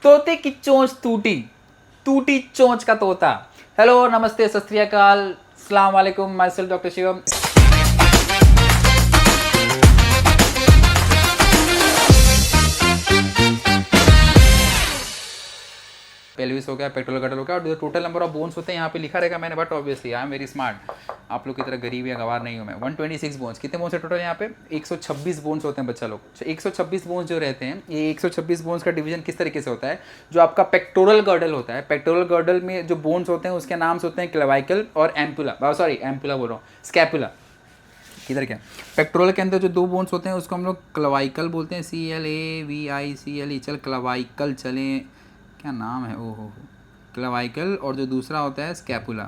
तोते की चोंच टूटी, टूटी चोंच का तोता। हेलो, नमस्ते, सत श्री अकाल, अस्सलाम वालेकुम, my self doctor Shivam. Pelvis हो गया, पेट्रोल गटर हो गया, और जो टोटल नंबर ऑफ बोन्स होते हैं यहाँ पे लिखा रहेगा मैंने, but obviously I am very smart, आप लोग की तरह गरीब या गवार नहीं हूँ मैं। 126 बोन्स, कितने बोन्स है टोटल यहाँ पे? 126 बोन्स होते हैं बच्चा लोग। 126 बोन्स जो रहते हैं, ये 126 बोन्स का डिवीजन किस तरीके से होता है? जो आपका पेक्टोरल गर्डल होता है, पेक्टोरल गर्डल में जो बोन्स होते हैं उसके नाम से होते हैं क्लेवाइकल और एम्पुला, सॉरी एम्पुला बोल रहा हूँ, स्कैपुला। किधर क्या, पेक्टोरल के अंदर जो दो बोन्स होते हैं उसको हम लोग क्लेवाइकल बोलते हैं, CLAVICLE। चल क्लेवाइकल चलें, क्या नाम है, ओहो, क्लेवाइकल, और जो दूसरा होता है स्कैपुला।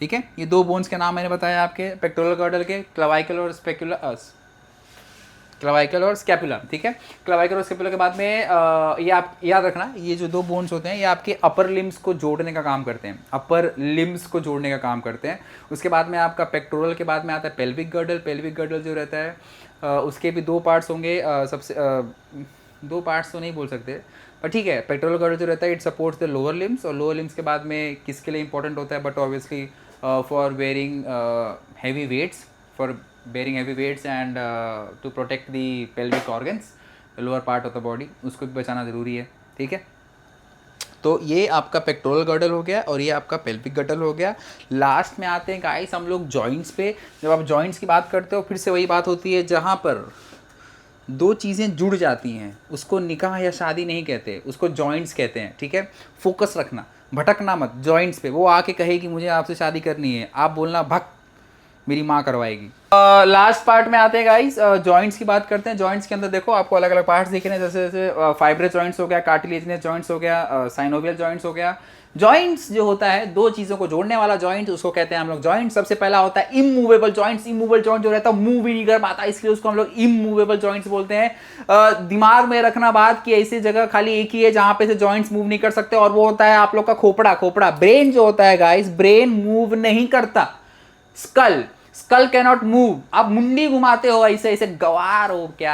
ठीक है, ये दो बोन्स के नाम मैंने बताया आपके पेक्टोरल गर्डल के, क्लेवाइकल और क्लेवाइकल और स्कैपुला। ठीक है, क्लेवाइकल और स्कैपुला के बाद में ये आप याद रखना, ये जो दो बोन्स होते हैं ये आपके अपर लिम्स को जोड़ने का काम करते हैं, अपर लिम्स को जोड़ने का काम करते हैं। उसके बाद में आपका पेक्टोरल के बाद में आता है पेल्विक गर्डल। पेल्विक गर्डल जो रहता है उसके भी दो पार्ट्स होंगे, सबसे दो पार्ट्स तो नहीं बोल सकते, पर ठीक है, पेक्टोरल गर्डल जो रहता है it supports the lower limbs, और लोअर लिम्स के बाद में किसके लिए इंपॉर्टेंट होता है? But obviously for wearing heavy weights, for bearing heavy weights and to protect the pelvic organs, the lower part of the body, उसको भी बचाना ज़रूरी है। ठीक है, तो ये आपका पेक्टोरल गर्डल हो गया और ये आपका पेल्विक गर्डल हो गया। लास्ट में आते हैं गाइस हम लोग जॉइंट्स पे। जब आप जॉइंट्स की बात करते हो फिर से वही बात होती है, जहाँ पर दो चीज़ें जुड़ जाती हैं उसको निकाह या शादी नहीं कहते, उसको जॉइंट्स कहते हैं। ठीक है, फोकस रखना, भटकना मत जॉइंट्स पे। वो आके कहे कि मुझे आपसे शादी करनी है, आप बोलना भक मेरी माँ करवाएगी। लास्ट पार्ट में आते हैं गाइस, जॉइंट्स की बात करते हैं। जॉइंट्स के अंदर देखो आपको अलग अलग पार्ट्स दिख रहे हैं, जैसे जैसे फाइब्रस जॉइंट्स हो गया, कार्टिलेजिनस जॉइंट्स हो गया, साइनोवियल जॉइंट्स हो गया। जॉइंट्स जो होता है दो चीज़ों को जोड़ने वाला जॉइंट, उसको कहते हैं हम लोग जॉइंट। सबसे पहला होता है इमूवेबल जॉइंट्स। इमूवेबल जॉइंट जो रहता है मूव ही नहीं कर पाता, इसलिए उसको हम लोग इमूवेबल जॉइंट्स बोलते हैं। दिमाग में रखना बात कि ऐसी जगह खाली एक ही है जहां पे से जॉइंट्स मूव नहीं कर सकते, और वो होता है आप लोग का खोपड़ा। ब्रेन जो होता है गाइस, ब्रेन मूव नहीं करता। Skull cannot move. आप मुंडी घुमाते हो ऐसे ऐसे, गवार हो क्या,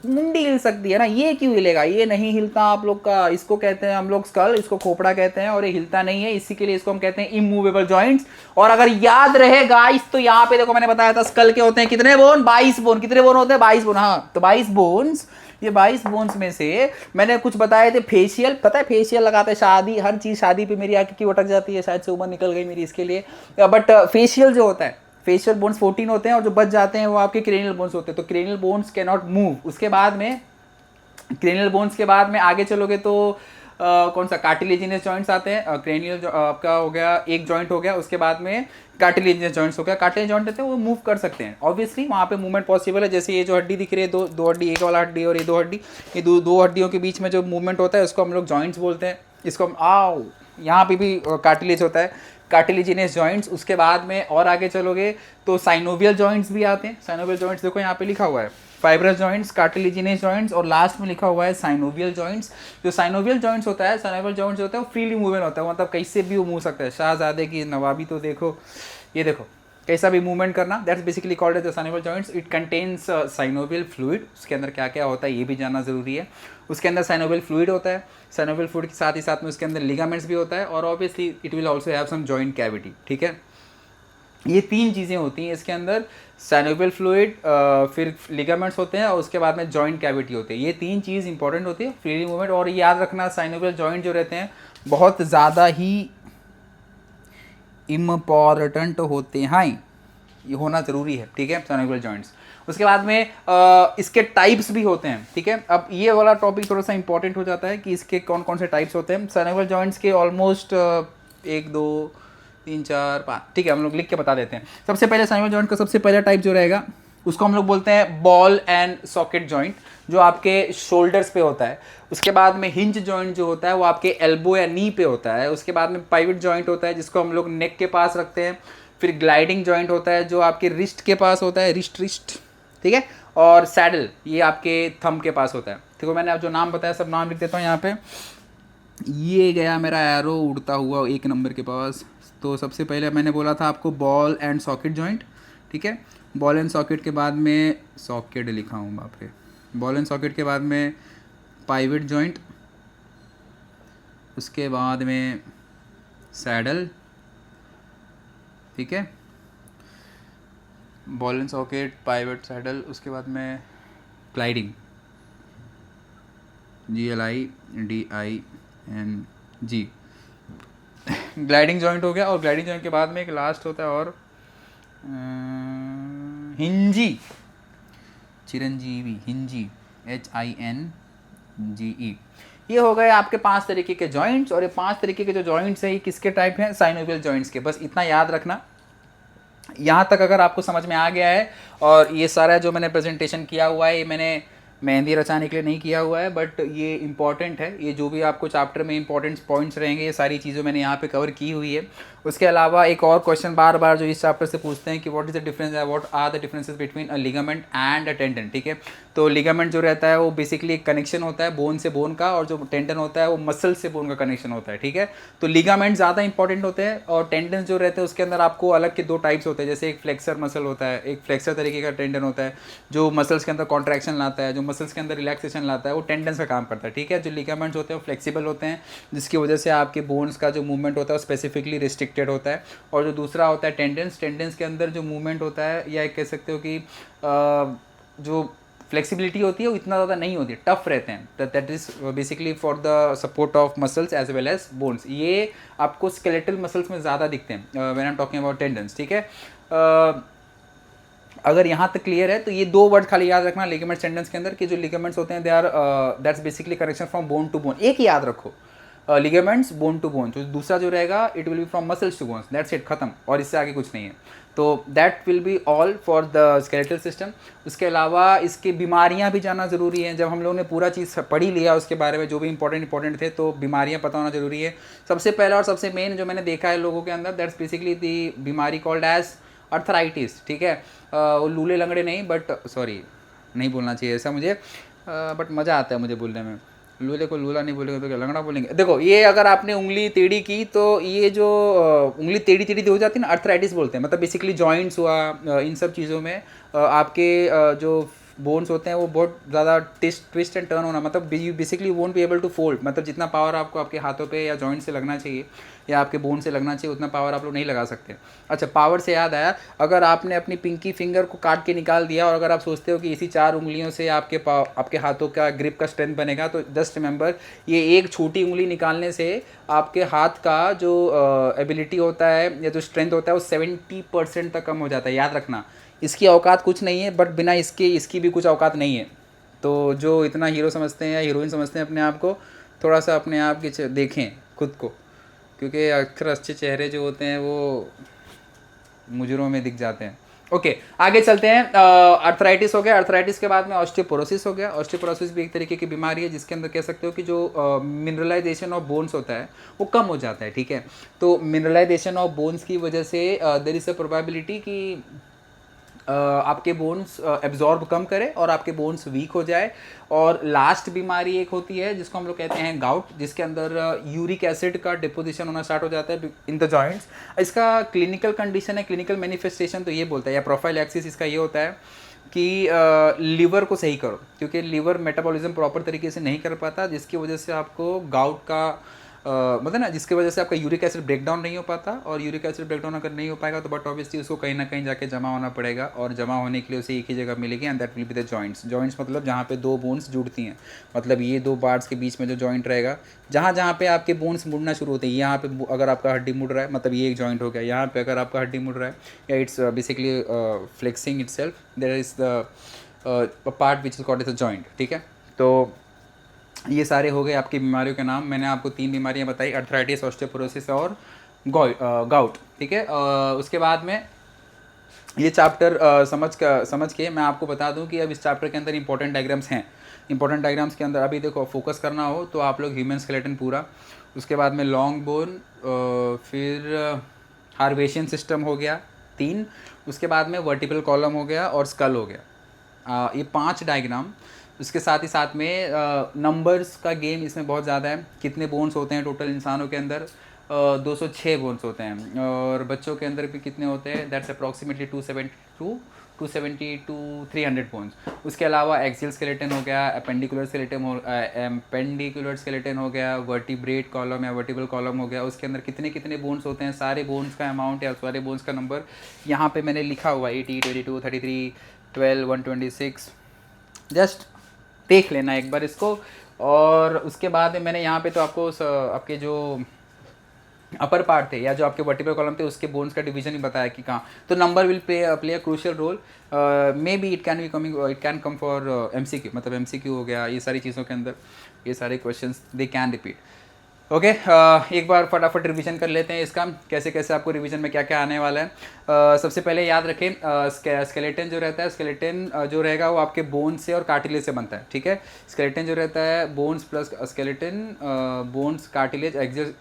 मुंडी हिल सकती है ना, ये क्यों हिलेगा? ये नहीं हिलता आप लोग का, इसको कहते हैं हम लोग स्कल, इसको खोपड़ा कहते हैं, और ये हिलता नहीं है, इसी के लिए इसको हम कहते हैं इमूवेबल जॉइंट्स। और अगर याद रहे गाइस तो यहाँ पे देखो मैंने बताया था स्कल के होते हैं कितने बोन? 22 बोन। कितने बोन होते हैं? 22 बोन। हाँ, तो 22 बोन्स, ये 22 बोन्स में से मैंने कुछ बताए थे फेशियल। पता है फेशियल लगाते हैं, शादी, हर चीज शादी पे मेरी आके क्यों अटक जाती है, शायद से उम्र निकल गई मेरी इसके लिए। बट फेशियल जो होता है, फेशियल बोन्स 14 होते हैं, और जो बच जाते हैं वो आपके क्रेनियल बोन्स होते हैं। तो cranial bones can not move. उसके बाद में क्रेनियल बोन्स के बाद में आगे चलोगे तो कौन सा, कार्टिलेजिनस जॉइंट्स आते हैं। क्रेनियल आपका हो गया, एक जॉइंट हो गया, उसके बाद में कार्टिलेजिनस जॉइंट्स हो गया। कार्टिलेजिनस जॉइंट रहते हैं वो मूव कर सकते हैं, ऑब्वियसली वहाँ पे मूवमेंट पॉसिबल है। जैसे ये जो हड्डी दिख रही है, दो हड्डी, एक वाला हड्डी और ये दो हड्डी, ये दो हड्डियों के बीच में जो मूवमेंट होता है उसको हम लोग जॉइंट्स बोलते हैं। इसको हम आओ, यहाँ पे भी कार्टिलेज होता है, कार्टिलेजिनस जॉइंट्स। उसके बाद में और आगे चलोगे तो साइनोवियल जॉइंट्स भी आते हैं। साइनोवियल जॉइंट्स देखो यहाँ पे लिखा हुआ है, फाइब्रस जॉइंट्स, कार्टिलेजिनस जॉइंट्स, और लास्ट में लिखा हुआ है साइनोवियल जॉइंट्स। जो साइनोवियल जॉइंट्स होता है, साइनोवियल जॉइंट्स होता है वो फ्रीली मूवमेंट होता है, मतलब कैसे भी वो मूव सकता है। शाहजादे की नवाबी तो देखो, ये देखो कैसा भी मूवमेंट करना, that's basically called as the synovial joints. It contains synovial fluid. उसके अंदर क्या क्या होता है ये भी जानना जरूरी है। उसके अंदर साइनोवियल फ्लूइड होता है, साइनोवियल फ्लूइड के साथ ही साथ में उसके अंदर लिगामेंट्स भी होता है, और obviously it will also have some joint cavity. ठीक है, ये तीन चीज़ें होती हैं इसके अंदर, साइनोवियल फ्लूइड, फिर लिगामेंट्स होते हैं, और उसके बाद में जॉइंट कैविटी होती है। ये तीन चीज़ इंपॉर्टेंट होती है फ्रीली मूवमेंट। और याद रखना साइनोवियल जॉइंट जो रहते हैं बहुत ज़्यादा ही इम्पॉर्टेंट होते हैं, ये होना ज़रूरी है। ठीक है, साइनोवियल जॉइंट्स। उसके बाद में इसके टाइप्स भी होते हैं। ठीक है, अब ये वाला टॉपिक थोड़ा सा इंपॉर्टेंट हो जाता है कि इसके कौन कौन से टाइप्स होते हैं। साइनोवियल जॉइंट्स के ऑलमोस्ट 1 2 3 4 5, ठीक है, हम लोग लिख के बता देते हैं। सबसे पहले साइनोवियल जॉइंट का सबसे पहला टाइप जो रहेगा उसको हम लोग बोलते हैं बॉल एंड सॉकेट जॉइंट, जो आपके शोल्डर्स पे होता है। उसके बाद में हिंज जॉइंट जो होता है वो आपके एल्बो या नी पे होता है। उसके बाद में पाइवट जॉइंट होता है जिसको हम लोग नेक के पास रखते हैं। फिर ग्लाइडिंग जॉइंट होता है जो आपके रिस्ट के पास होता है, रिस्ट, ठीक है। और सैडल ये आपके थंब के पास होता है। देखो मैंने अब जो नाम बताया सब नाम लिख देता हूँ यहाँ पे। ये गया मेरा एरो उड़ता हुआ 1 नंबर के पास। तो सबसे पहले मैंने बोला था आपको बॉल एंड सॉकेट जॉइंट, ठीक है। बॉल एंड सॉकेट के बाद में सॉकेट लिखा हूँ, बाप रे। बॉल एंड सॉकेट के बाद में पाइवट जॉइंट, उसके बाद में सैडल, ठीक है, ball and socket, pivot, saddle, उसके बाद में ग्लाइडिंग, GLIDING, ग्लाइडिंग जॉइंट हो गया। और ग्लाइडिंग जॉइंट के बाद में एक लास्ट होता है और हिंजी, चिरंजीवी, हिंजी, HINGE। ये हो गए आपके 5 तरीके के जॉइंट्स। और ये 5 तरीके के जो जॉइंट्स हैं ये किसके टाइप हैं? साइनोवियल जॉइंट्स के। बस इतना याद रखना। यहाँ तक अगर आपको समझ में आ गया है, और ये सारा जो मैंने प्रेजेंटेशन किया हुआ है ये मैंने मेहंदी रचाने के लिए नहीं किया हुआ है, बट ये इंपॉर्टेंट है। ये जो भी आपको चैप्टर में इंपॉर्टेंट पॉइंट्स रहेंगे ये सारी चीज़ें मैंने यहाँ पे कवर की हुई है। उसके अलावा एक और क्वेश्चन बार बार जो इस चैप्टर से पूछते हैं कि what is the difference, what are the differences between a ligament and a tendon, ठीक है। तो लिगामेंट जो रहता है वो बेसिकली एक कनेक्शन होता है बोन से बोन का, और जो टेंडन होता है वो मसल से बोन का कनेक्शन होता है, ठीक है। तो लिगामेंट ज़्यादा इंपॉर्टेंट होते हैं, और टेंडन जो रहते हैं उसके अंदर आपको अलग के 2 टाइप्स होते हैं। जैसे एक फ्लेक्सर मसल होता है, एक फ्लेक्सर तरीके का टेंडन होता है जो मसल्स के अंदर कॉन्ट्रैक्शन लाता है, जो मसल्स के अंदर रिलैक्सेशन लाता है, वो टेंडन्स का काम करता है, ठीक है। जो लिगामेंट्स होते हैं वो फ्लेक्सिबल होते हैं, जिसकी वजह से आपके बोन्स का जो मूवमेंट होता है वो स्पेसिफिकली रिस्ट्रिक्टेड होता है। और जो दूसरा होता है टेंडेंस, टेंडेंस के अंदर जो मूवमेंट होता है, या कह सकते हो कि जो फ्लेक्सिबिलिटी होती है वो इतना ज़्यादा नहीं होती, टफ रहते हैं। That is basically for the support of muscles as well as bones. ये आपको स्केलेटल मसल्स में ज़्यादा दिखते हैं when I am talking about tendencies, ठीक है। अगर यहाँ तक क्लियर है तो ये 2 वर्ड खाली याद रखना लिगामेंट्स टेंडेंस के अंदर, कि जो लिगामेंट्स होते हैं they are that's basically connection from bone to bone. एक ही याद रखो, लिगामेंट्स बोन टू बोन। तो दूसरा जो रहेगा it will be from muscles to bones, that's it, खत्म, और इससे आगे कुछ नहीं है। तो that will be all for the skeletal system. उसके अलावा इसकी बीमारियां भी जानना ज़रूरी है। जब हम लोगों ने पूरा चीज़ पढ़ ही लिया उसके बारे में जो भी इंपॉर्टेंट थे, तो बीमारियां पता होना ज़रूरी है। सबसे पहला और सबसे मेन जो मैंने देखा है लोगों के अंदर, दैट्स बेसिकली दी बीमारी कॉल्ड एज अर्थराइटिस, ठीक है। वो लूले लंगड़े नहीं, बट सॉरी नहीं बोलना चाहिए ऐसा मुझे, बट मज़ा आता है मुझे बोलने में। लूले को लूला नहीं बोलेंगे तो क्या लंगड़ा बोलेंगे? देखो, ये अगर आपने उंगली टेढ़ी की तो ये जो उंगली टेढ़ी टेढ़ी हो जाती है ना, अर्थराइटिस बोलते हैं। मतलब बेसिकली जॉइंट्स हुआ, इन सब चीज़ों में आपके जो बोन्स होते हैं वो बहुत ज़्यादा ट्विस्ट एंड टर्न होना, मतलब basically you won't be able to fold. मतलब जितना पावर आपको आपके हाथों पे या जॉइंट से लगना चाहिए या आपके बोन से लगना चाहिए उतना पावर आप लोग नहीं लगा सकते। अच्छा, पावर से याद आया, अगर आपने अपनी पिंकी फिंगर को काट के निकाल दिया और अगर आप सोचते हो कि इसी 4 उंगलियों से आपके हाथों का ग्रिप का स्ट्रेंथ बनेगा, तो जस्ट रिमेंबर ये एक छोटी उंगली निकालने से आपके हाथ का जो एबिलिटी होता है या जो स्ट्रेंथ होता है वो 70% तक कम हो जाता है। याद रखना, इसकी औकात कुछ नहीं है, बट बिना इसकी भी कुछ औकात नहीं है। तो जो इतना हीरो समझते हैं या हीरोइन समझते हैं अपने आप को, थोड़ा सा अपने आप की देखें खुद को, क्योंकि अक्सर अच्छे चेहरे जो होते हैं वो मुजरों में दिख जाते हैं। ओके, आगे चलते हैं। अर्थराइटिस हो गया। अर्थराइटिस के बाद में ऑस्टियोपोरोसिस हो गया। ऑस्टियोपोरोसिस भी एक तरीके की बीमारी है जिसके अंदर कह सकते हो कि जो मिनरलाइजेशन ऑफ बोन्स होता है वो कम हो जाता है, ठीक है। तो मिनरलाइजेशन ऑफ बोन्स की वजह से देयर इज़ अ प्रोबेबिलिटी कि आपके बोन्स एब्जॉर्ब कम करे और आपके बोन्स वीक हो जाए। और लास्ट बीमारी एक होती है जिसको हम लोग कहते हैं गाउट, जिसके अंदर यूरिक एसिड का डिपोजिशन होना स्टार्ट हो जाता है इन द जॉइंट्स। इसका क्लिनिकल कंडीशन है, क्लिनिकल मैनिफेस्टेशन तो ये बोलता है, या प्रोफाइलैक्सिस इसका ये होता है कि लिवर को सही करो, क्योंकि लिवर मेटाबॉलिज्म प्रॉपर तरीके से नहीं कर पाता, जिसकी वजह से आपको गाउट का मतलब ना, जिसकी वजह से आपका यूरिक एसिड ब्रेकडाउन नहीं हो पाता। और यूरिक एसिड ब्रेकडाउन अगर नहीं हो पाएगा तो बट ऑब्वियसली उसको कहीं ना कहीं जाके जमा होना पड़ेगा, और जमा होने के लिए उसे एक ही जगह मिलेगी, and that will be the joints. Joints मतलब जहाँ पे 2 बोन्स जुड़ती हैं, मतलब ये 2 पार्ट्स के बीच में जो जॉइंट रहेगा, जहाँ जहाँ पे आपके बोन्स मुड़ना शुरू होते हैं। यहाँ पे अगर आपका हड्डी मुड़ रहा है मतलब ये एक जॉइंट हो गया। यहाँ पे अगर आपका हड्डी मुड़ रहा है या it's basically flexing itself, there is the part which is called as a joint, ठीक है। तो ये सारे हो गए आपकी बीमारियों के नाम। मैंने आपको 3 बीमारियां बताई, अर्थराइटिस, ऑस्टियोपोरोसिस और गाउट, ठीक है। उसके बाद में ये चैप्टर समझ के मैं आपको बता दूं कि अब इस चैप्टर के अंदर इंपॉर्टेंट डायग्राम्स हैं। इंपॉर्टेंट डायग्राम्स के अंदर अभी देखो फोकस करना हो तो आप लोग ह्यूमन स्केलेटन पूरा, उसके बाद में लॉन्ग बोन, फिर हार्वेशियन सिस्टम हो गया 3, उसके बाद में वर्टिकल कॉलम हो गया और स्कल हो गया। ये 5 डायग्राम। उसके साथ ही साथ में नंबर्स का गेम इसमें बहुत ज़्यादा है। कितने बोन्स होते हैं टोटल इंसानों के अंदर? 206 बोन्स होते हैं। और बच्चों के अंदर भी कितने होते हैं? That's approximately 272 270 to 300 bones. उसके अलावा एक्सियल स्केलेटन हो गया, अपेंडिकुलर स्केलेटन हो गया, वर्टिब्रेट कॉलम या वर्टिबल कॉलम हो गया। उसके अंदर कितने कितने बोन्स होते हैं, सारे बोन्स का अमाउंट या सारे बोन्स का नंबर यहाँ पे मैंने लिखा हुआ है, 80, 22, 33, 12, 126। जस्ट देख लेना एक बार इसको। और उसके बाद मैंने यहाँ पे तो आपको आपके जो अपर पार्ट थे या जो आपके वर्टिब्रल कॉलम थे उसके बोन्स का डिवीजन ही बताया कि कहाँ। तो number will play a crucial role. Maybe it can come for MCQ, मतलब MCQ हो गया, ये सारी चीज़ों के अंदर ये सारे questions they can repeat. Okay, एक बार फटाफट रिवीजन कर लेते हैं इसका, कैसे कैसे आपको रिवीजन में क्या क्या आने वाला है। सबसे पहले याद रखें, स्केलेटन जो रहता है, स्केलेटन जो रहेगा वो आपके बोन्स से और कार्टिलेज से बनता है, ठीक है। स्केलेटन जो रहता है bones plus skeleton, bones cartilage axial,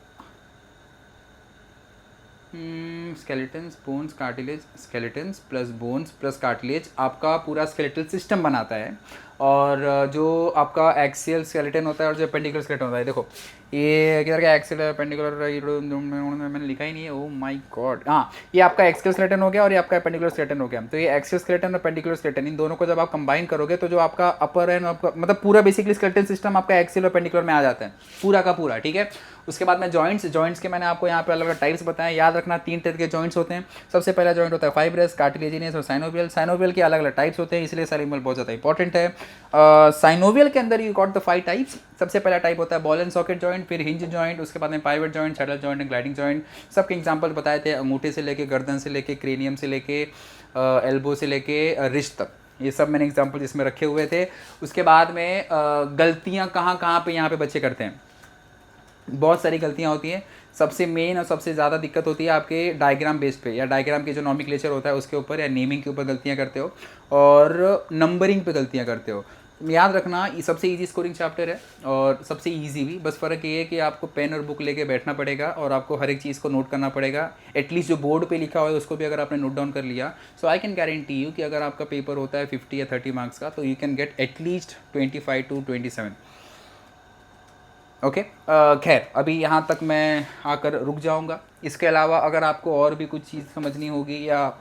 skeletons bones cartilage, skeletons plus bones plus cartilage आपका पूरा स्केलेटल सिस्टम बनाता है। और जो आपका एक्सियल स्केलेटन होता है और जो पेंडिकुलर स्केलेटन होता है, देखो ये किधर का एक्सियल पेंडिकुलर, मैंने लिखा ही नहीं है, ओ माय गॉड। हाँ, ये आपका एक्सियल स्केलेटन हो गया और ये आपका पेंडिकुलर स्केलेटन हो गया। तो ये एक्सियल स्केलेटन और पेंडिकुलर स्केलेटन, इन दोनों को जब आप कंबाइन करोगे तो जो आपका अपर एंड आपका मतलब पूरा बेसिकली स्केलेटन सिस्टम आपका एक्सियल और पेंडिकुलर में आ जाता है, पूरा का पूरा, ठीक है। उसके बाद में जॉइंट्स के मैंने आपको यहाँ पे अलग अलग टाइप्स बताए। याद रखना 3 तरह के जॉइंट्स होते हैं। सबसे पहला जॉइंट होता है फाइब्रस, कार्टिलेजिनस और साइनोवियल। साइनोवियल के अलग अलग टाइप्स होते हैं, इसलिए साइनोवियल बहुत ज़्यादा इंपॉर्टेंट है। साइनोवियल के अंदर यू गॉट द 5 टाइप्स। सबसे पहला टाइप होता है बॉल एंड सॉकेट जॉइंट, फिर हिंज जॉइंट, उसके बाद में pivot joint, saddle joint and gliding joint. सबके एग्जाम्पल बताए थे, अंगूठे से लेके गर्दन से लेके क्रेनियम से लेके एल्बो से लेके रिस्ट तक, ये सब मैंने एग्जाम्पल इसमें रखे हुए थे। उसके बाद में गलतियाँ कहाँ कहाँ पे यहाँ पे बच्चे करते हैं, बहुत सारी गलतियाँ होती हैं। सबसे मेन और सबसे ज़्यादा दिक्कत होती है आपके डायग्राम बेस पे, या डायग्राम के जो नॉमेनक्लेचर होता है उसके ऊपर, या नेमिंग के ऊपर गलतियाँ करते हो और नंबरिंग पे गलतियाँ करते हो। याद रखना ये सबसे इजी स्कोरिंग चैप्टर है और सबसे इजी भी, बस फ़र्क ये है कि आपको पेन और बुक लेके बैठना पड़ेगा और आपको हर एक चीज़ को नोट करना पड़ेगा। एटलीस्ट जो बोर्ड पे लिखा हुआ है उसको भी अगर आपने नोट डाउन कर लिया, सो आई कैन गारंटी यू कि अगर आपका पेपर होता है 50 या 30 मार्क्स का, तो you can get at least 25 to 27। Okay, खैर अभी यहाँ तक मैं आकर रुक जाऊँगा। इसके अलावा अगर आपको और भी कुछ चीज़ समझनी होगी, या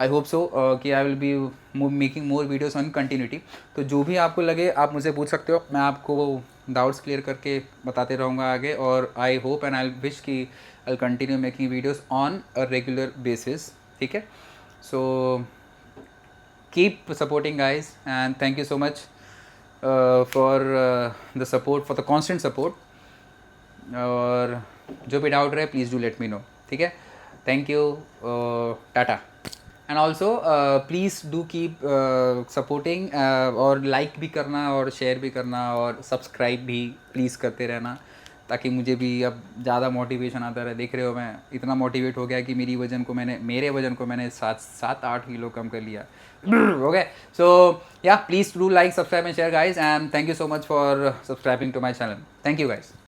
आई होप सो कि I will be making more videos on continuity, तो जो भी आपको लगे आप मुझे पूछ सकते हो, मैं आपको डाउट्स क्लियर करके बताते रहूँगा आगे। और I hope and I wish कि I continue making videos on a regular basis, ठीक है। So keep supporting guys and thank you so much for the support, for the constant support. और जो भी डाउट रहे please do let me know, ठीक है। Thank you, tata. And also please do keep supporting, और like भी करना और शेयर भी करना और सब्सक्राइब भी प्लीज़ करते रहना, ताकि मुझे भी अब ज़्यादा मोटिवेशन आता रहे। देख रहे हो मैं इतना मोटिवेट हो गया कि मेरे वज़न को मैंने 7-8 किलो कम कर लिया। Okay, so yeah please do like, subscribe and share guys, and thank you so much for subscribing to my channel. Thank you guys.